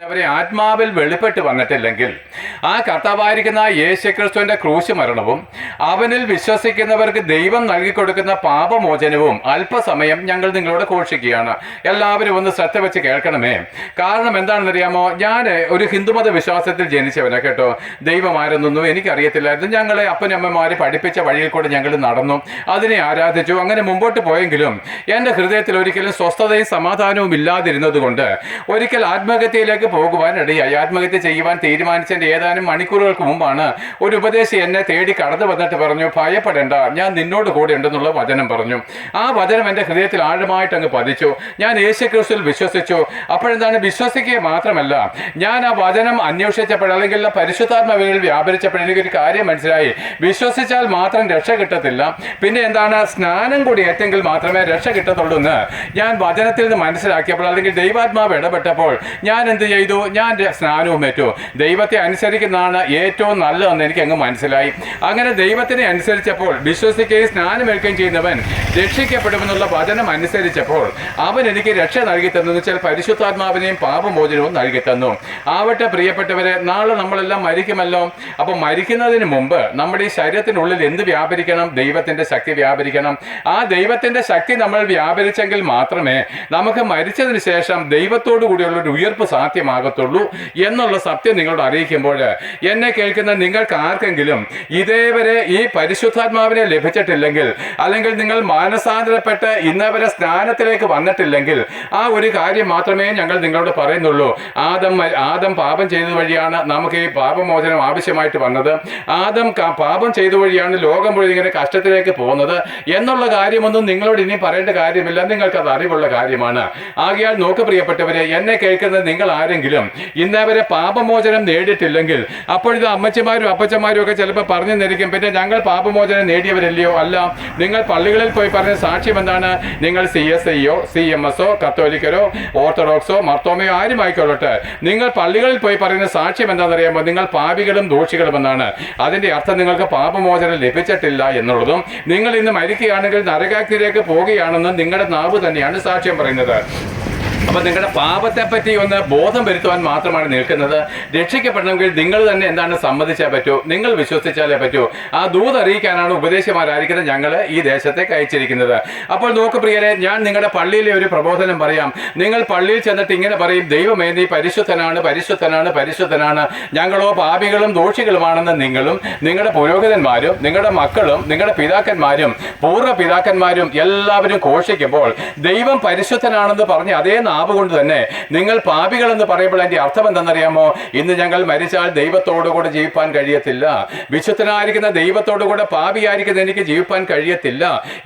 അവരെ ആത്മാവിൽ വെളിപ്പെട്ട് വന്നിട്ടില്ലെങ്കിൽ ആ കർത്താവായിരിക്കുന്ന യേശുക്രിസ്തുവിന്റെ ക്രൂശ് മരണവും അവനിൽ വിശ്വസിക്കുന്നവർക്ക് ദൈവം നൽകിക്കൊടുക്കുന്ന പാപമോചനവും അല്പസമയം ഞങ്ങൾ നിങ്ങളോട് ഘോഷിക്കുകയാണ്. എല്ലാവരും ഒന്ന് ശ്രദ്ധ വെച്ച് കേൾക്കണമേ. കാരണം എന്താണെന്നറിയാമോ, ഞാൻ ഒരു ഹിന്ദുമത വിശ്വാസത്തിൽ ജനിച്ചവനാ കേട്ടോ. ദൈവം ആരെന്നൊന്നും എനിക്കറിയത്തില്ലായിരുന്നു. ഞങ്ങളെ അപ്പനമ്മമാര് പഠിപ്പിച്ച വഴിയിൽ കൂടെ ഞങ്ങൾ നടന്നു, അതിനെ ആരാധിച്ചു, അങ്ങനെ മുമ്പോട്ട് പോയെങ്കിലും എൻ്റെ ഹൃദയത്തിൽ ഒരിക്കലും സ്വസ്ഥതയും സമാധാനവും ഇല്ലാതിരുന്നത് കൊണ്ട് ഒരിക്കൽ ആത്മഹത്യയിലേക്ക് പോകുവാൻ ഇടയായി. ആത്മഹത്യ ചെയ്യുവാൻ തീരുമാനിച്ചതിൻ്റെ ഏതാനും മണിക്കൂറുകൾക്ക് മുമ്പാണ് ഒരു ഉപദേശി എന്നെ തേടി കടന്നു വന്നിട്ട് പറഞ്ഞു, ഭയപ്പെടേണ്ട, ഞാൻ നിന്നോട് കൂടെ ഉണ്ടെന്നുള്ള വചനം പറഞ്ഞു. ആ വചനം എൻ്റെ ഹൃദയത്തിൽ ആഴമായിട്ട് അങ്ങ് പതിച്ചു. ഞാൻ യേശുക്രിസ്തുവിൽ വിശ്വസിച്ചു. അപ്പോഴെന്താണ്, വിശ്വസിക്കുക മാത്രമല്ല, ഞാൻ ആ വചനം അന്വേഷിച്ചപ്പോൾ അല്ലെങ്കിൽ പരിശുദ്ധാത്മാവിൽ വ്യാപരിച്ചപ്പോൾ എനിക്കൊരു കാര്യം മനസ്സിലായി. വിശ്വസിച്ചാൽ മാത്രം രക്ഷ കിട്ടത്തില്ല, പിന്നെ എന്താണ്, സ്നാനം കൂടി ഏറ്റെങ്കിൽ മാത്രമേ രക്ഷ കിട്ടത്തുള്ളൂ എന്ന് ഞാൻ വചനത്തിൽ നിന്ന് മനസ്സിലാക്കിയപ്പോൾ അല്ലെങ്കിൽ ദൈവാത്മാവ് ഇടപെട്ടപ്പോൾ ഞാൻ എന്ത് ചെയ്തു, ഞാൻ സ്നാനവും ഏറ്റു. ദൈവത്തെ അനുസരിക്കുന്നതാണ് ഏറ്റവും നല്ലതെന്ന് എനിക്ക് അങ്ങ് മനസ്സിലായി. അങ്ങനെ ദൈവത്തിനെ അനുസരിച്ചപ്പോൾ, വിശ്വസിക്കുകയും സ്നാനമേൽക്കുകയും ചെയ്യുന്നവൻ രക്ഷിക്കപ്പെടുമെന്നുള്ള വചനം അനുസരിച്ചപ്പോൾ അവൻ എനിക്ക് രക്ഷ നൽകി തന്നു വെച്ചാൽ പരിശുദ്ധാത്മാവിനെയും പാപമോചനവും നൽകി തന്നു. ആവട്ടെ പ്രിയപ്പെട്ടവരെ, നാളെ നമ്മളെല്ലാം മരിക്കുമല്ലോ. അപ്പോൾ മരിക്കുന്നതിന് മുമ്പ് നമ്മുടെ ഈ ശരീരത്തിനുള്ളിൽ എന്ത് വ്യാപരിക്കണം? ദൈവത്തിന്റെ ശക്തി വ്യാപരിക്കണം. ആ ദൈവത്തിന്റെ ശക്തി നമ്മൾ വ്യാപരിച്ചെങ്കിൽ മാത്രമേ നമുക്ക് മരിച്ചതിന് ശേഷം ദൈവത്തോടു കൂടിയുള്ള ഒരു ഉയർപ്പ് സാധ്യമാകത്തുള്ളൂ എന്നുള്ള സത്യം നിങ്ങളോട് അറിയിക്കുമ്പോൾ, എന്നെ കേൾക്കുന്ന നിങ്ങൾക്ക് ആർക്കെങ്കിലും ഇതേവരെ ഈ പരിശുദ്ധാത്മാവിനെ ലഭിച്ചിട്ടില്ലെങ്കിൽ, അല്ലെങ്കിൽ നിങ്ങൾ മാനസാന്തരപ്പെട്ട് ഇന്നവരെ സ്നാനത്തിലേക്ക് വന്നിട്ടില്ലെങ്കിൽ, ആ ഒരു കാര്യം മാത്രമേ ഞങ്ങൾ നിങ്ങളോട് പറയുന്നുള്ളൂ. ആദം പാപം ചെയ്ത വഴിയാണ് നമുക്ക് ഈ പാപമോചനം ആവശ്യമായിട്ട് വന്നത്. ആദം പാപം ചെയ്ത വഴിയാണ് ലോകം മുഴുവൻ ഇങ്ങനെ കഷ്ടത്തിലേക്ക് പോകുന്നത് എന്നുള്ള കാര്യമൊന്നും നിങ്ങളോട് ഇനി പറയേണ്ട കാര്യമില്ല. നിങ്ങൾക്കത് അറിവുള്ള കാര്യമാണ്. ആകയാൽ നോക്ക് പ്രിയപ്പെട്ടവരെ, എന്നെ കേൾക്കുന്ന നിങ്ങൾ ആരെങ്കിലും ഇന്നവരെ പാപമോചനം നേടിയിട്ടില്ലെങ്കിൽ, അപ്പോഴിത് അമ്മച്ചിമാരും അപ്പച്ചമാരും ഒക്കെ ചിലപ്പോൾ പറഞ്ഞു തന്നിരിക്കും, പിന്നെ ഞങ്ങൾ പാപമോചനം നേടിയവരല്ലയോ? അല്ല, നിങ്ങൾ പള്ളികളിൽ പോയി പറഞ്ഞ സാക്ഷ്യം എന്താണ്? നിങ്ങൾ CSIയോ CMSോ കത്തോലിക്കരോ ഓർത്തഡോക്സോ മർത്തോമയോ ആരുമായിക്കൊള്ളട്ടെ, നിങ്ങൾ പള്ളികളിൽ പോയി പറയുന്ന സാക്ഷ്യം എന്താണെന്നറിയാമോ? നിങ്ങൾ പാപികളും ദോഷികളും എന്നാണ്. അതിന്റെ അർത്ഥം നിങ്ങൾക്ക് പാപമോചനം ലഭിച്ചിട്ടില്ല എന്നുള്ളതും, നിങ്ങൾ ഇന്ന് മരിക്കുകയാണെങ്കിൽ നരകാഗ്നിയിലേക്ക് പോവുകയാണെന്നും നിങ്ങളുടെ നാവ് തന്നെയാണ് സാക്ഷ്യം പറയുന്നത്. അപ്പം നിങ്ങളുടെ പാപത്തെ പറ്റി ഒന്ന് ബോധം വരുത്തുവാൻ മാത്രമാണ് നിൽക്കുന്നത്. രക്ഷിക്കപ്പെടണമെങ്കിൽ നിങ്ങൾ തന്നെ എന്താണ് സമ്മതിച്ചാൽ പറ്റൂ, നിങ്ങൾ വിശ്വസിച്ചാലേ പറ്റൂ. ആ ദൂത് അറിയിക്കാനാണ് ഉപദേശമാരായിരിക്കുന്നത് ഞങ്ങൾ ഈ ദേശത്തേക്ക് അയച്ചിരിക്കുന്നത്. അപ്പോൾ നോക്ക് പ്രിയരെ, ഞാൻ നിങ്ങളുടെ പള്ളിയിലെ ഒരു പ്രബോധനം പറയാം. നിങ്ങൾ പള്ളിയിൽ ചെന്നിട്ട് ഇങ്ങനെ പറയും, ദൈവമേ നീ പരിശുദ്ധനാണ്, പരിശുദ്ധനാണ്, പരിശുദ്ധനാണ്, ഞങ്ങളോ പാപികളും ദോഷികളുമാണെന്ന് നിങ്ങളും നിങ്ങളുടെ പുരോഹിതന്മാരും നിങ്ങളുടെ മക്കളും നിങ്ങളുടെ പിതാക്കന്മാരും പൂർവ്വ പിതാക്കന്മാരും എല്ലാവരും ഘോഷിക്കുമ്പോൾ, ദൈവം പരിശുദ്ധനാണെന്ന് പറഞ്ഞ് അതേ നാവ് കൊണ്ട് തന്നെ നിങ്ങൾ പാപികളെന്ന് പറയുമ്പോൾ അതിന്റെ അർത്ഥം എന്തെന്നറിയാമോ? ഇന്ന് ഞങ്ങൾ മരിച്ചാൽ ദൈവത്തോടുകൂടെ ജീവിപ്പാൻ കഴിയത്തില്ല, വിശുദ്ധനായിരിക്കുന്ന ദൈവത്തോടുകൂടെ പാപിയായിരിക്കുന്ന എനിക്ക് ജീവിപ്പാൻ കഴിയത്തില്ല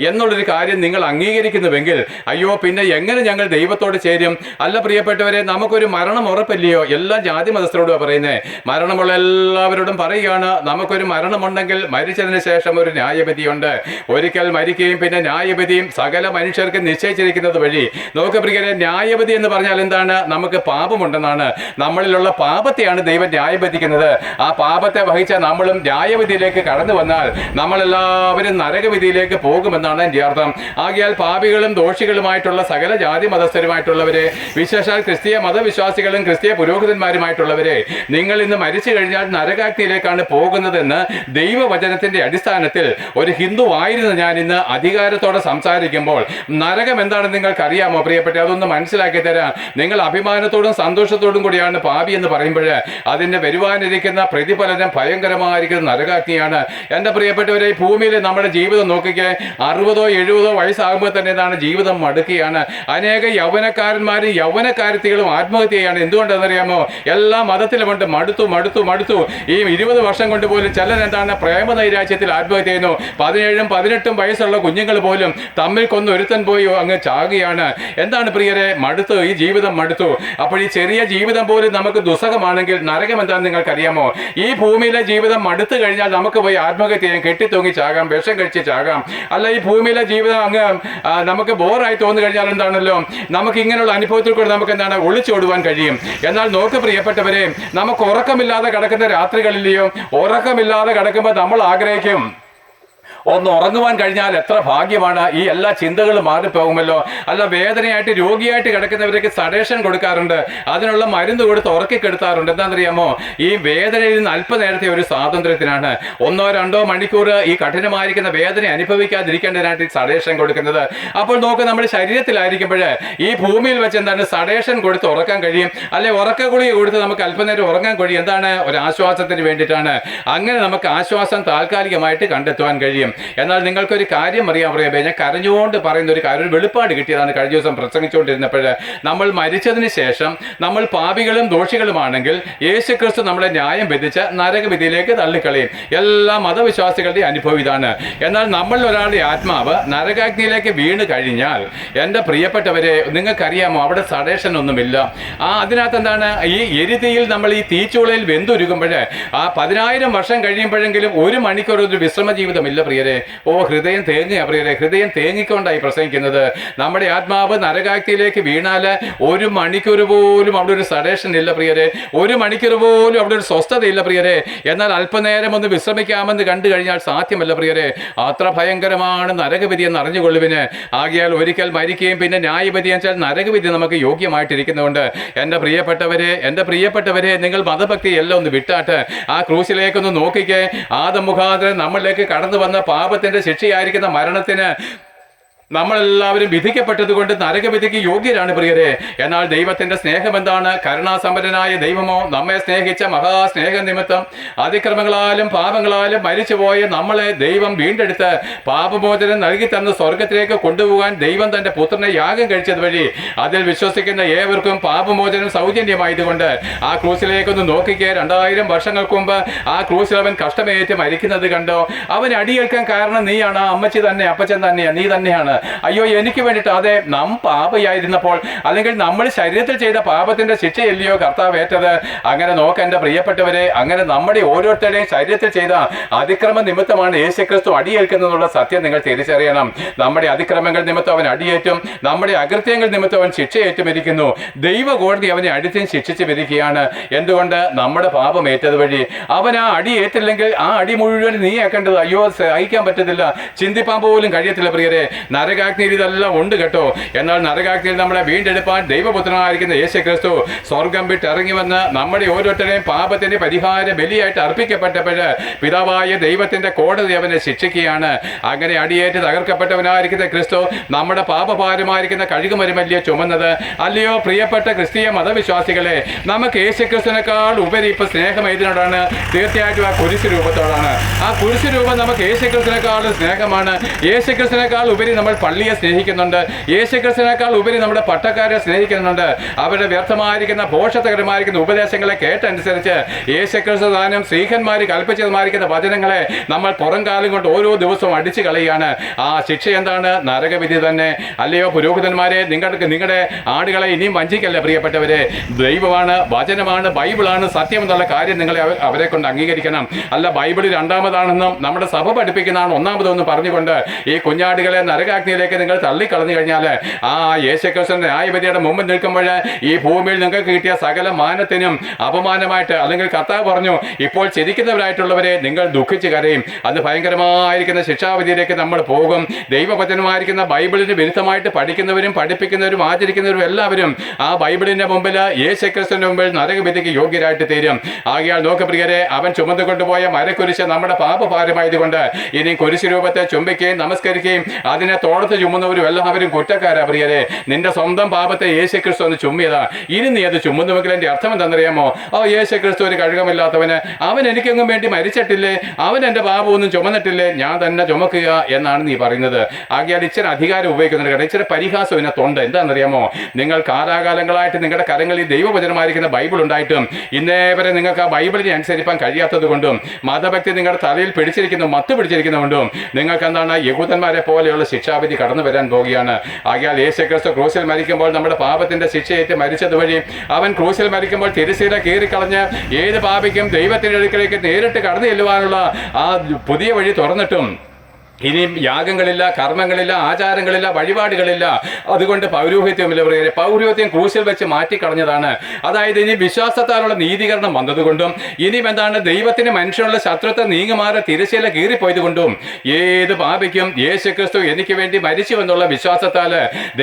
എന്നുള്ളൊരു കാര്യം നിങ്ങൾ അംഗീകരിക്കുന്നുവെങ്കിൽ, അയ്യോ പിന്നെ എങ്ങനെ ഞങ്ങൾ ദൈവത്തോട് ചേരും? അല്ല പ്രിയപ്പെട്ടവരെ, നമുക്കൊരു മരണം ഉറപ്പില്ലയോ? എല്ലാ ജാതി മതസ്ഥരോടും പറയുന്നേ, മരണമുള്ള എല്ലാവരോടും പറയുകയാണ്, നമുക്കൊരു മരണമുണ്ടെങ്കിൽ മരിച്ചതിന് ശേഷം ഒരു ന്യായവിധിയുണ്ട്. ഒരിക്കൽ മരിക്കുകയും പിന്നെ ന്യായവിധിയും സകല മനുഷ്യർക്ക് നിശ്ചയിച്ചിരിക്കുന്നത് വഴി. നോക്ക് പ്രിയരെ, ന്യായവിധി എന്ന് പറഞ്ഞാൽ എന്താണ്? നമുക്ക് പാപമുണ്ടെന്നാണ്. നമ്മളിലുള്ള പാപത്തെയാണ് ദൈവം ന്യായവിധിക്കുന്നത്. ആ പാപത്തെ വഹിച്ച നമ്മളും ന്യായവിധിയിലേക്ക് കടന്നു വന്നാൽ നമ്മളെല്ലാവരും നരകവിധിയിലേക്ക് പോകുമെന്നാണ് എൻ്റെ അർത്ഥം. ആകയാൽ പാപികളും ദോഷികളുമായിട്ടുള്ള സകല ജാതി മതസ്ഥരുമായിട്ടുള്ളവരെ, വിശേഷാൽ ക്രിസ്തീയ മതവിശ്വാസികളും ക്രിസ്തീയ പുരോഹിതന്മാരുമായിട്ടുള്ളവരെ, നിങ്ങൾ ഇന്ന് മരിച്ചു കഴിഞ്ഞാൽ നരകാഗ്നിയിലേക്കാണ് പോകുന്നതെന്ന് ദൈവവചനത്തിന്റെ അടിസ്ഥാനത്തിൽ ഒരു ഹിന്ദുവായിരുന്നു ഞാൻ ഇന്ന് അധികാരത്തോടെ സംസാരിക്കുമ്പോൾ, നരകം എന്താണെന്ന് നിങ്ങൾക്കറിയാമോ പ്രിയപ്പെട്ട? അതൊന്ന് മനസ്സിലാക്കി തരാം. നിങ്ങൾ അഭിമാനത്തോടും സന്തോഷത്തോടും കൂടിയാണ് പാപി എന്ന് പറയുമ്പോൾ അതിന്റെ വരുവാനിരിക്കുന്ന പ്രതിഫലനം ഭയങ്കരമായിരിക്കുന്ന നരകാഗ്നിയാണ്. എൻ്റെ പ്രിയപ്പെട്ടവരെ, ഈ ഭൂമിയിൽ നമ്മുടെ ജീവിതം നോക്കിക്കേ, 60 70 വയസ്സാകുമ്പോൾ തന്നെ എന്താണ്, ജീവിതം മടുക്കുകയാണ്. അനേക യൗവനക്കാരന്മാരും യൗവനക്കാരത്തികളും ആത്മഹത്യ ചെയ്യാണ്. എന്തുകൊണ്ടെന്നറിയാമോ? എല്ലാ മതത്തിലുമുണ്ട്. മടുത്തു. ഈ 20 വർഷം കൊണ്ട് പോലും ചിലർ എന്താണ്, പ്രേമനൈരാശ്യത്തിൽ ആത്മഹത്യ ചെയ്യുന്നു. 17 18 വയസ്സുള്ള കുഞ്ഞുങ്ങൾ പോലും തമ്മിൽ കൊന്നൊരുത്തൻ പോയി അങ്ങ് ചാകുകയാണ്. എന്താണ് പ്രിയരെ? മടുത്തു, ഈ ജീവിതം മടുത്തു. അപ്പോൾ ഈ ചെറിയ ജീവിതം പോലും നമുക്ക് ദുസ്സഹമാണെങ്കിൽ നരകം എന്താണെന്ന് നിങ്ങൾക്കറിയാമോ? ഈ ഭൂമിയിലെ ജീവിതം മടുത്തു കഴിഞ്ഞാൽ നമുക്ക് പോയി ആത്മഹത്യ ചെയ്യാം, കെട്ടിത്തൂങ്ങി ചാകാം, വിഷം കഴിച്ച് ചാകാം. അല്ല, ഈ ഭൂമിയിലെ ജീവിതം അങ്ങ് നമുക്ക് ബോറായി തോന്നി കഴിഞ്ഞാൽ എന്താണല്ലോ, നമുക്ക് ഇങ്ങനെയുള്ള അനുഭവത്തിൽ കൂടെ നമുക്ക് എന്താണ് ഒളിച്ചോടുവാൻ കഴിയും. എന്നാൽ നോക്ക് പ്രിയപ്പെട്ടവരെ, നമുക്ക് ഉറക്കമില്ലാതെ കിടക്കുന്ന രാത്രികളിലെയോ, ഉറക്കമില്ലാതെ കിടക്കുമ്പോൾ നമ്മൾ ആഗ്രഹിക്കും ഒന്ന് ഉറങ്ങുവാൻ കഴിഞ്ഞാൽ എത്ര ഭാഗ്യമാണ്. ഈ എല്ലാ ചിന്തകളും മാറിപ്പോകുമല്ലോ. അല്ല, വേദനയായിട്ട് രോഗിയായിട്ട് കിടക്കുന്നവർക്ക് സഡേഷൻ കൊടുക്കാറുണ്ട്, അതിനുള്ള മരുന്ന് കൊടുത്ത് ഉറക്കിക്കെടുത്താറുണ്ട്. എന്താണെന്നറിയാമോ? ഈ വേദനയിൽ നിന്ന് അല്പനേരത്തെ ഒരു സ്വാതന്ത്ര്യത്തിനാണ് 1-2 മണിക്കൂർ ഈ കഠിനമായിരിക്കുന്ന വേദന അനുഭവിക്കാതിരിക്കേണ്ടതിനായിട്ട് സഡേഷൻ കൊടുക്കുന്നത്. അപ്പോൾ നോക്ക്, നമ്മുടെ ശരീരത്തിലായിരിക്കുമ്പോൾ ഈ ഭൂമിയിൽ വെച്ച് എന്താണ് സഡേഷൻ കൊടുത്ത് ഉറക്കാൻ കഴിയും, അല്ലെ ഉറക്ക ഗുളിക കൊടുത്ത് നമുക്ക് അല്പനേരം ഉറങ്ങാൻ കഴിയും. എന്താണ്? ഒരു ആശ്വാസത്തിന് വേണ്ടിയിട്ടാണ്. അങ്ങനെ നമുക്ക് ആശ്വാസം താൽക്കാലികമായിട്ട് കണ്ടെത്തുവാൻ കഴിയും. എന്നാൽ നിങ്ങൾക്കൊരു കാര്യം അറിയാൻ പറയാം, ഞാൻ കരഞ്ഞുകൊണ്ട് പറയുന്ന ഒരു കാര്യം, ഒരു വെളിപ്പാട് കിട്ടിയതാണ് കഴിഞ്ഞ ദിവസം പ്രസംഗിച്ചുകൊണ്ടിരുന്നപ്പോൾ. നമ്മൾ മരിച്ചതിന് ശേഷം നമ്മൾ പാപികളും ദോഷികളുമാണെങ്കിൽ യേശുക്രിസ്തു നമ്മളെ ന്യായം വിധിച്ച് നരകവിധിയിലേക്ക് തള്ളിക്കളയും. എല്ലാ മതവിശ്വാസികളുടെയും അനുഭവം ഇതാണ്. എന്നാൽ നമ്മൾ ഒരാളുടെ ആത്മാവ് നരകാഗ്നിയിലേക്ക് വീണ് കഴിഞ്ഞാൽ, എൻ്റെ പ്രിയപ്പെട്ടവരെ, നിങ്ങൾക്കറിയാമോ അവിടെ സഡേഷൻ ഒന്നുമില്ല. അതിനകത്ത് എന്താണ്, ഈ എരിതിയിൽ നമ്മൾ ഈ തീച്ചൂളയിൽ വെന്തുരുകുമ്പോൾ 10,000 വർഷം കഴിയുമ്പോഴെങ്കിലും 1 മണിക്കൂർ ഒരു വിശ്രമ ജീവിതമില്ല പ്രിയരെ. ഹൃദയം തേങ്ങുക പ്രിയരെ, ഹൃദയം തേങ്ങിക്കൊണ്ടായി പ്രസംഗിക്കുന്നത്. നമ്മുടെ ആത്മാവ് നരകാഗ്നിയിലേക്ക് വീണാൽ 1 മണിക്കൂർ പോലും അവിടെ ഒരു സഡേഷൻ ഇല്ല പ്രിയരെ, 1 മണിക്കൂർ പോലും അവിടെ ഒരു സ്വസ്ഥതയില്ല പ്രിയരെ. എന്നാൽ അല്പനേരം ഒന്ന് വിശ്രമിക്കാമെന്ന് കണ്ടു കഴിഞ്ഞാൽ സാധ്യമല്ല പ്രിയരെ. അത്ര ഭയങ്കരമാണ് നരകവിധി എന്ന് അറിഞ്ഞുകൊള്ളുവിന്. ആകിയാൽ ഒരിക്കൽ മരിക്കുകയും പിന്നെ ന്യായവിധി വെച്ചാൽ നരകവിധി നമുക്ക് യോഗ്യമായിട്ടിരിക്കുന്നുണ്ട്. എൻ്റെ പ്രിയപ്പെട്ടവരെ, നിങ്ങൾ മതഭക്തി എല്ലാം ഒന്ന് വിട്ടാട്ട് ആ ക്രൂശിലേക്കൊന്ന് നോക്കിക്കേ. ആദം മുഖാന്തരം നമ്മളിലേക്ക് കടന്നു വന്ന പാപത്തിന്റെ ശിക്ഷയായിരിക്കുന്ന മരണത്തിന് നമ്മളെല്ലാവരും വിധിക്കപ്പെട്ടതുകൊണ്ട് നരകവിധിക്ക് യോഗ്യരാണ് പ്രിയരെ. എന്നാൽ ദൈവത്തിന്റെ സ്നേഹം എന്താണ്? കരുണാസമ്പന്നനായ ദൈവമോ നമ്മെ സ്നേഹിച്ച മഹാസ്നേഹ നിമിത്തം അതിക്രമങ്ങളാലും പാപങ്ങളാലും മരിച്ചുപോയ നമ്മളെ ദൈവം വീണ്ടെടുത്ത് പാപമോചനം നൽകി തന്ന സ്വർഗത്തിലേക്ക് കൊണ്ടുപോകാൻ ദൈവം തന്റെ പുത്രനെ യാഗം കഴിച്ചത് വഴി അതിൽ വിശ്വസിക്കുന്ന ഏവർക്കും പാപമോചനം സൗജന്യമായതുകൊണ്ട് ആ ക്രൂസിലേക്കൊന്ന് നോക്കിക്കേ. 2000 വർഷങ്ങൾക്ക് മുമ്പ് ആ ക്രൂസിൽ അവൻ കഷ്ടമേറ്റ് മരിക്കുന്നത് കണ്ടോ? അവൻ അടിയേൽക്കാൻ കാരണം നീയാണ്, അമ്മച്ചി തന്നെ, അപ്പച്ചൻ തന്നെയാണ്, നീ തന്നെയാണ്. അയ്യോ, എനിക്ക് വേണ്ടിയിട്ട്. അതെ, നാം പാപിയായിരുന്നപ്പോൾ, അല്ലെങ്കിൽ നമ്മൾ ശരീരത്തിൽ ചെയ്ത പാപത്തിന്റെ ശിക്ഷയല്ലയോ കർത്താവ് ഏറ്റത്? അങ്ങനെ നോക്ക് എൻ്റെ പ്രിയപ്പെട്ടവരെ, അങ്ങനെ നമ്മുടെ ഓരോരുത്തരുടെയും ശരീരത്തിൽ ചെയ്ത അതിക്രമ നിമിത്തമാണ് യേശുക്രിസ്തു അടിയേൽക്കുന്നതെന്നുള്ള സത്യം നിങ്ങൾ തിരിച്ചറിയണം. നമ്മുടെ അതിക്രമങ്ങൾ നിമിത്തം അവൻ അടിയേറ്റും, നമ്മുടെ അകൃത്യങ്ങൾ നിമിത്തം അവൻ ശിക്ഷയേറ്റുമിരിക്കുന്നു. ദൈവകോടതി അവനെ അടിച്ചും ശിക്ഷിച്ചു വിധിക്കുകയാണ്. എന്തുകൊണ്ട്? നമ്മുടെ പാപം ഏറ്റത് വഴി. അവൻ ആ അടി ഏറ്റില്ലെങ്കിൽ ആ അടി മുഴുവൻ നീ ആക്കേണ്ടത്. അയ്യോ, സഹിക്കാൻ പറ്റത്തില്ല, ചിന്തിപ്പാൻ പോലും കഴിയത്തില്ല പ്രിയരെ. നരകാഗ്നിയിൽ ഇതെല്ലാം ഉണ്ട് കേട്ടോ. എന്നാൽ നരകാഗ്നിയിൽ നമ്മളെ വീണ്ടെടുപ്പാൻ ദൈവപുത്രനായിരിക്കുന്ന യേശുക്രിസ്തു സ്വർഗം വിട്ട് ഇറങ്ങി വന്ന് നമ്മുടെ ഓരോരുത്തരെയും പാപത്തിന്റെ പരിഹാര ബലിയായിട്ട് അർപ്പിക്കപ്പെട്ടപ്പോൾ പിതാവായ ദൈവത്തിന്റെ കോടതി അവനെ ശിക്ഷിക്കുകയാണ്. അങ്ങനെ അടിയേറ്റ് തകർക്കപ്പെട്ടവനായിരിക്കുന്ന ക്രിസ്തു നമ്മുടെ പാപഭാരമായിരിക്കുന്ന കഴുകുമരുമല്ലിയെ ചുമന്നത്. അല്ലയോ പ്രിയപ്പെട്ട ക്രിസ്തീയ മതവിശ്വാസികളെ, നമുക്ക് യേശുക്രിസ്തുവിനേക്കാൾ ഉപരി ഇപ്പൊ സ്നേഹം ഏതിനോടാണ്? തീർച്ചയായിട്ടും ആ കുരിശ് രൂപത്തോടാണ്. ആ കുരിശ് രൂപം നമുക്ക് യേശുക്രിസ്തുവിനേക്കാൾ സ്നേഹമാണ്. യേശുക്രിസ്തുവിനേക്കാൾ ഉപരി നമ്മൾ പള്ളിയെ സ്നേഹിക്കുന്നുണ്ട്. യേശുക്രിസ്തുവിനേക്കാൾ ഉപരി നമ്മുടെ പട്ടക്കാരെ സ്നേഹിക്കുന്നുണ്ട്. അവരുടെ വ്യർത്ഥമായിരിക്കുന്ന പോഷകരമായിരിക്കുന്ന ഉപദേശങ്ങളെ കേട്ടനുസരിച്ച് യേശുക്രിസ്തു താനും സ്ത്രീഹന്മാർ കൽപ്പിച്ചതുമായിരിക്കുന്ന വചനങ്ങളെ നമ്മൾ പുറം കാലം കൊണ്ട് ഓരോ ദിവസവും അടിച്ചു കളയുകയാണ്. ആ ശിക്ഷ എന്താണ്? നരകവിധി തന്നെ. അല്ലയോ പുരോഹിതന്മാരെ, നിങ്ങളുടെ ആടുകളെ ഇനിയും വഞ്ചിക്കല്ല പ്രിയപ്പെട്ടവരെ. ദൈവമാണ്, വചനമാണ്, ബൈബിളാണ് സത്യം എന്നുള്ള കാര്യം നിങ്ങളെ അവരെ കൊണ്ട് അംഗീകരിക്കണം. അല്ല, ബൈബിൾ രണ്ടാമതാണെന്നും നമ്മുടെ സഭ പഠിപ്പിക്കുന്നതാണ് ഒന്നാമതെന്നും പറഞ്ഞുകൊണ്ട് ഈ കുഞ്ഞാടുകളെ നരകാഗ്നിയിലേക്ക് നിങ്ങൾ തള്ളിക്കളഞ്ഞു കഴിഞ്ഞാൽ ആ യേശുക്രിസ്തുവിന്റെ ന്യായവിധിയുടെ മുമ്പിൽ നിൽക്കുമ്പോൾ ഈ ഭൂമിയിൽ നിങ്ങൾക്ക് കിട്ടിയ സകല മാനത്തിനും അപമാനമായിട്ട്, അല്ലെങ്കിൽ കർത്താവ് പറഞ്ഞു, ഇപ്പോൾ ചിരിക്കുന്നവരായിട്ടുള്ളവരെ നിങ്ങൾ ദുഃഖിച്ച് കരയും. അത് ഭയങ്കരമായിരിക്കുന്ന ശിക്ഷാവിധിയിലേക്ക് നമ്മൾ പോകും. ദൈവവചനമായിരിക്കുന്ന ബൈബിളിന് വിരുദ്ധമായിട്ട് പഠിക്കുന്നവരും പഠിപ്പിക്കുന്നവരും ആചരിക്കുന്നവരും എല്ലാവരും ആ ബൈബിളിന്റെ മുമ്പിൽ, യേശുക്രിസ്തുവിന്റെ മുമ്പിൽ നരകവിധിക്ക് യോഗ്യരായിട്ട് തീരും. ആകയാൽ നോക്ക് പ്രിയരെ, അവൻ ചുമന്നു കൊണ്ടുപോയ മരക്കുരിശ് നമ്മുടെ പാപഭാരമായതുകൊണ്ട് ഇനി കുരിശ് രൂപത്തെ ചുംബിക്കുകയും നമസ്കരിക്കുകയും അതിനെ തോളത്ത് ചുമന്നവരും എല്ലാവരും കുറ്റക്കാരാ പ്രിയരെ. നിന്റെ സ്വന്തം പാപത്തെ യേശുക്രിസ്തു ഒന്ന് ചുമ്മിയതാ. ഇനി നീ അത് ചുമന്നുവെങ്കിൽ എൻ്റെ അർത്ഥം എന്താണെന്നറിയാമോ? യേശുക്രിസ്തു ഒരു കഴുകമില്ലാത്തവന്, അവൻ എനിക്കെങ്ങും വേണ്ടി മരിച്ചിട്ടില്ലേ, അവൻ എൻ്റെ പാപമൊന്നും ചുമന്നിട്ടില്ലേ, ഞാൻ തന്നെ ചുമക്കുക എന്നാണ് നീ പറയുന്നത്. ആകയാൽ ഇച്ചിരി അധികാരം ഉപയോഗിക്കുന്നുണ്ട് കേട്ടോ, ഇച്ചിരി പരിഹാസം ഇതിനകത്തുണ്ട്. എന്താണെന്നറിയാമോ? നിങ്ങൾ കാലാകാലങ്ങളായിട്ട് നിങ്ങളുടെ കരങ്ങളിൽ ദൈവവചനമായിരിക്കുന്ന ബൈബിൾ ഉണ്ടായിട്ടും ഇന്നേ വരെ നിങ്ങൾക്ക് ആ ബൈബിളിനെ അനുസരിപ്പാൻ കഴിയാത്തത് കൊണ്ടും മതഭക്തി നിങ്ങളുടെ തലയിൽ പിടിച്ചിരിക്കുന്നു, മത്ത് പിടിച്ചിരിക്കുന്നതുകൊണ്ടും നിങ്ങൾക്ക് എന്താണ് യഹൂദന്മാരെ പോലെയുള്ള ശിക്ഷാവിധി കടന്നു വരാൻ പോകുകയാണ്. ആകയാൽ യേശുക്രിസ്തു ക്രൂശിൽ മരിക്കുമ്പോൾ നമ്മുടെ പാപത്തിന്റെ ശിക്ഷയേറ്റ് മരിച്ചത് വഴി അവൻ ക്രൂശിൽ മരിക്കുമ്പോൾ തിരുശീല കീറിക്കളഞ്ഞ് ഏത് പാപിക്കും ദൈവത്തിന്റെ അടുക്കലേക്ക് നേരിട്ട് കടന്നു ചെല്ലുവാനുള്ള ആ പുതിയ വഴി തുറന്നിട്ടും ഇനിയും യാഗങ്ങളില്ല, കർമ്മങ്ങളില്ല, ആചാരങ്ങളില്ല, വഴിപാടുകളില്ല. അതുകൊണ്ട് പൗരോഹിത്യമില്ല പ്രിയരെ. പൗരോഹിത്യം ക്രൂശിൽ വെച്ച് മാറ്റിക്കളഞ്ഞതാണ്. അതായത് ഇനി വിശ്വാസത്താലുള്ള നീതീകരണം വന്നതുകൊണ്ടും ഇനിയും എന്താണ് ദൈവത്തിന് മനുഷ്യനുള്ള ശത്രുത്വം നീങ്ങുമാറെ തിരശ്ശീല കീറിപ്പോയതുകൊണ്ടും ഏത് പാപിക്കും യേശുക്രിസ്തു എനിക്ക് വേണ്ടി മരിച്ചുവെന്നുള്ള വിശ്വാസത്താൽ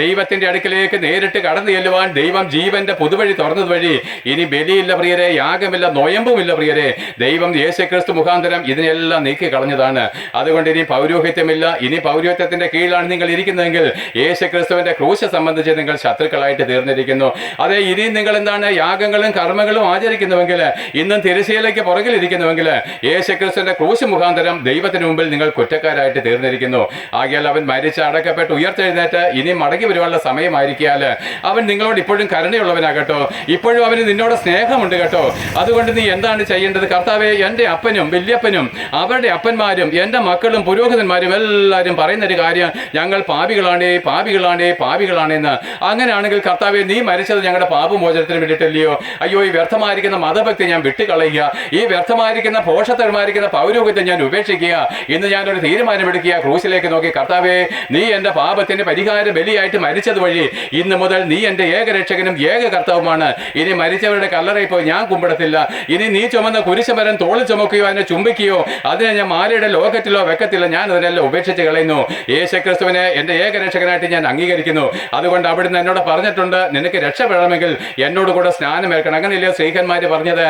ദൈവത്തിന്റെ അടുക്കിലേക്ക് നേരിട്ട് കടന്നു ചെല്ലുവാൻ ദൈവം ജീവന്റെ പുതുവഴി തുറന്നത് വഴി ഇനി ബലിയില്ല പ്രിയരെ, യാഗമില്ല, നൊയമ്പുമില്ല പ്രിയരെ. ദൈവം യേശുക്രിസ്തു മുഖാന്തരം ഇതിനെല്ലാം നീക്കി കളഞ്ഞതാണ്. അതുകൊണ്ട് ഇനി പൗരോഹിത്യമില്ല. ഇനി പൗരോഹിത്യത്തിന്റെ കീഴിലാണ് നിങ്ങൾ ഇരിക്കുന്നതെങ്കിൽ യേശുക്രിസ്തുവിന്റെ ക്രൂശ് സംബന്ധിച്ച് നിങ്ങൾ ശത്രുക്കളായിട്ട് തീർന്നിരിക്കുന്നു. അതെ, ഇനിയും നിങ്ങൾ എന്താണ് യാഗങ്ങളും കർമ്മങ്ങളും ആചരിക്കുന്നുവെങ്കിൽ, ഇന്നും തിരശ്ശീലയ്ക്ക് പുറകിലിരിക്കുന്നുവെങ്കിൽ യേശുക്രിസ്തുവിന്റെ ക്രൂശ് മുഖാന്തരം ദൈവത്തിന് മുമ്പിൽ നിങ്ങൾ കുറ്റക്കാരായിട്ട് തീർന്നിരിക്കുന്നു. ആകയാൽ അവൻ മരിച്ച് അടക്കപ്പെട്ട് ഉയർത്തെഴുന്നേറ്റ് ഇനി മടങ്ങി വരുവാനുള്ള സമയമായിരിക്കാൽ അവൻ നിങ്ങളോട് ഇപ്പോഴും കരുണയുള്ളവനാകട്ടോ, ഇപ്പോഴും അവന് നിന്നോട് സ്നേഹമുണ്ട് കേട്ടോ. അതുകൊണ്ട് നീ എന്താണ് ചെയ്യേണ്ടത്? കർത്താവേ, എൻ്റെ അപ്പനും വല്യപ്പനും അവരുടെ അപ്പന്മാരും എൻ്റെ മക്കളും പുരോഹിതന്മാരും എല്ലാവരും പറയുന്നൊരു കാര്യം, ഞങ്ങൾ പാപികളാണേ പാപികളാണേ പാപികളാണെന്ന്. അങ്ങനെയാണെങ്കിൽ കർത്താവെ, നീ മരിച്ചത് ഞങ്ങളുടെ പാപമോചനത്തിന് വേണ്ടിയിട്ടല്ലയോ? അയ്യോ, ഈ വ്യർത്ഥമായിരിക്കുന്ന മതഭക്തി ഞാൻ വിട്ടുകളയുക, ഈ വ്യർത്ഥമായിരിക്കുന്ന പോഷത്തരമായിരിക്കുന്ന പൗരോഹിത്യം ഞാൻ ഉപേക്ഷിക്കുക. ഇന്ന് ഞാനൊരു തീരുമാനമെടുക്കുക. ക്രൂശിലേക്ക് നോക്കി, കർത്താവേ, നീ എൻ്റെ പാപത്തിന് പരിഹാര ബലിയായിട്ട് മരിച്ചത് വഴി ഇന്ന് മുതൽ നീ എൻ്റെ ഏകരക്ഷകനും ഏക കർത്താവുമാണ്. ഇനി മരിച്ചവരുടെ കല്ലറയിൽ പോയി ഞാൻ കുമ്പിടത്തില്ല. ഇനി നീ ചുമന്ന കുരിശുമരം തോളിൽ ചുമക്കുകയോ അതിനെ ചുംബിക്കുകയോ അതിനെ ഞാൻ മാലയുടെ ലോകത്തിലോ വെക്കത്തില്ല. ഞാൻ അതിനെല്ലാം ഉപേക്ഷിച്ച് കളയുന്നു. യേശുക്രിസ്തുവിനെ എൻ്റെ ഏകരക്ഷകനായിട്ട് ഞാൻ അംഗീകരിക്കുന്നു. അതുകൊണ്ട് അവിടുന്ന് എന്നോട് പറഞ്ഞിട്ടുണ്ട്, നിനക്ക് രക്ഷപ്പെടണമെങ്കിൽ എന്നോട് കൂടെ സ്നാനമേൽക്കണം. അങ്ങനെയല്ലേ സ്ത്രീഹന്മാർ പറഞ്ഞത്?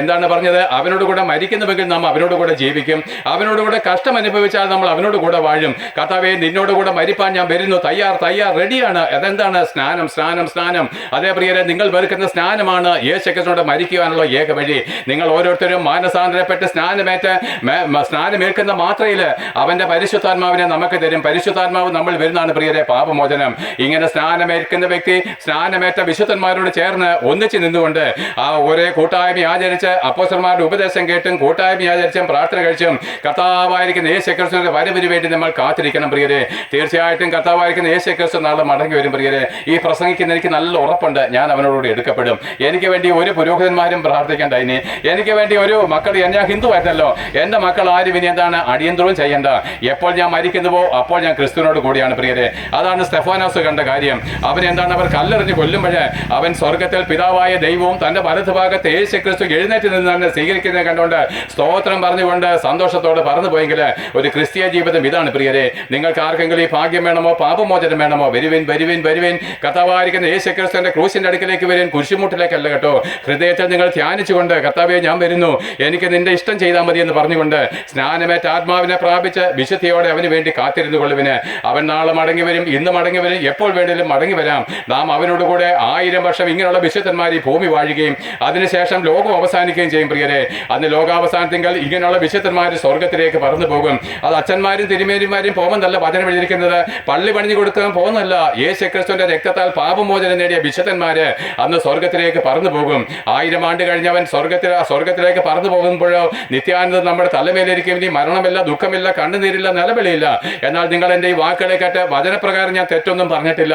എന്താണ് പറഞ്ഞത്? അവനോട് കൂടെ മരിക്കുന്നുവെങ്കിൽ നാം അവനോട് കൂടെ ജീവിക്കും, അവനോട് കൂടെ കഷ്ടം അനുഭവിച്ചാൽ നമ്മൾ അവനോട് കൂടെ വാഴും. കർത്താവേ, നിന്നോട് കൂടെ മരിപ്പാൻ ഞാൻ വരുന്നു, തയ്യാർ തയ്യാർ റെഡിയാണ്. അതെന്താണ്? സ്നാനം സ്നാനം സ്നാനം. അതേ പ്രിയരെ, നിങ്ങൾ വെറുക്കുന്ന സ്നാനമാണ് യേശുക്രിസ്തുവിനോട് മരിക്കുവാനുള്ള ഏക വഴി. നിങ്ങൾ ഓരോരുത്തരും മാനസാന്തരപ്പെട്ട് സ്നാനമേൽക്കുന്ന മാത്രയിൽ അവന്റെ പരിശുദ്ധാത്മാവിനെ നമുക്ക് തരും. പരിശുദ്ധാത്മാവ് നമ്മൾ വരുന്നതാണ് പ്രിയരെ പാപമോചനം. ഇങ്ങനെ സ്നാനമേൽക്കുന്ന വ്യക്തി സ്നാനമേറ്റ വിശുദ്ധന്മാരോട് ചേർന്ന് ഒന്നിച്ച് നിന്നുകൊണ്ട് ഒരേ കൂട്ടായ്മ ആചരിച്ച് അപ്പോസ്തലന്മാരുടെ ഉപദേശം കേട്ടും കൂട്ടായ്മ ആചരിച്ചും പ്രാർത്ഥന കഴിച്ചും കർത്താവായിരിക്കുന്ന യേശുക്രിസ്തുവിന്റെ വരവിന് വേണ്ടി നമ്മൾ കാത്തിരിക്കണം പ്രിയരെ. തീർച്ചയായിട്ടും കർത്താവായിരിക്കുന്ന യേശുക്രിസ്തു നാളെ മടങ്ങി വരും പ്രിയരെ. ഈ പ്രസംഗിക്കുന്ന എനിക്ക് നല്ല ഉറപ്പുണ്ട്, ഞാൻ അവനോട് എടുക്കപ്പെടും. എനിക്ക് വേണ്ടി ഒരു പുരോഹിതന്മാരും പ്രാർത്ഥിക്കേണ്ട. ഇനി എനിക്ക് വേണ്ടി ഒരു മക്കൾ, ഞാൻ ഹിന്ദു ആയിരുന്നല്ലോ, എൻ്റെ മക്കൾ ആരും ഇനി എന്താണ് അടിയന്തരവും ചെയ്യേണ്ട. എപ്പോൾ ഞാൻ മരിക്കുന്നുവോ അപ്പോൾ ഞാൻ ക്രിസ്തുവിനോട് കൂടിയാണ് പ്രിയരെ. അതാണ് സ്തെഫാനോസ് കണ്ട കാര്യം. അവൻ എന്താണ്, അവർ കല്ലെറിഞ്ഞ് കൊല്ലുമ്പോഴേ അവൻ സ്വർഗത്തിൽ പിതാവായ ദൈവവും തന്റെ വലതുഭാഗത്ത് യേശുക്രിസ്തു എഴുന്നേറ്റ് നിന്ന് തന്നെ സ്വീകരിക്കുന്നത് കണ്ടുകൊണ്ട് സ്തോത്രം പറഞ്ഞുകൊണ്ട് സന്തോഷത്തോടെ പറന്നു പോയെങ്കിൽ ഒരു ക്രിസ്തീയ ജീവിതം ഇതാണ് പ്രിയരെ. നിങ്ങൾക്ക് ആർക്കെങ്കിലും ഈ ഭാഗ്യം വേണമോ, പാപമോചനം വേണമോ, വരുവിൻ വരുവിൻ വരുവിൻ. കർത്താവായിരിക്കുന്ന യേശുക്രിസ്തുവിന്റെ ക്രൂശിന്റെ അടുക്കിലേക്ക് വരും, കുരിശുമുട്ടിലേക്കല്ല കേട്ടോ. ഹൃദയത്തിൽ നിങ്ങൾ ധ്യാനിച്ചുകൊണ്ട്, കർത്താവേ, ഞാൻ വരുന്നു, എനിക്ക് നിന്റെ ഇഷ്ടം ചെയ്താൽ മതി എന്ന് പറഞ്ഞുകൊണ്ട് സ്നാനമേറ്റ ആത്മാവിനെ പ്രാപിച്ച് വിശുദ്ധിയോടെ അവന് വേണ്ടി കാത്തിരുന്നു കൊള്ളുവിന്. അവൻ നാളെ മടങ്ങി വരും, ഇന്ന് മടങ്ങി വരും, എപ്പോൾ വേണേലും മടങ്ങി വരാം. നാം അവനോട് കൂടെ 1000 വർഷം ഇങ്ങനെയുള്ള വിശുദ്ധന്മാർ ഈ ഭൂമി വാഴുകയും അതിനുശേഷം ലോകം അവസാനിക്കുകയും ചെയ്യും പ്രിയരെ. അന്ന് ലോകാവസാനത്തിങ്കൽ ഇങ്ങനെയുള്ള വിശുദ്ധന്മാർ സ്വർഗത്തിലേക്ക് പറന്നു പോകും. അത് അച്ഛന്മാരും തിരുമേനിമാരും പോകുമെന്നല്ല വചനം എഴുതിയിരിക്കുന്നത്, പള്ളി പണിഞ്ഞു കൊടുക്കാൻ പോകുന്നല്ല. യേശുക്രിസ്തുവിന്റെ രക്തത്താൽ പാപമോചനം നേടിയ വിശുദ്ധന്മാര് അന്ന് സ്വർഗത്തിലേക്ക് പറന്നു പോകും. 1000 ആണ്ട് കഴിഞ്ഞവൻ സ്വർഗത്തിലേക്ക് പറന്നു പോകുമ്പോഴോ നിത്യാനന്ദം നമ്മുടെ തലമേലിരിക്കും. ഇനി മരണമില്ല, ദുഃഖമില്ല, കണ്ണുനീരില്ല, നിലവിളിയില്ല. എന്നാൽ നിങ്ങൾ എൻ്റെ ഈ വാക്കുകളെ കേട്ട് വചനപ്രകാരം ഞാൻ തെറ്റൊന്നും പറഞ്ഞിട്ടില്ല.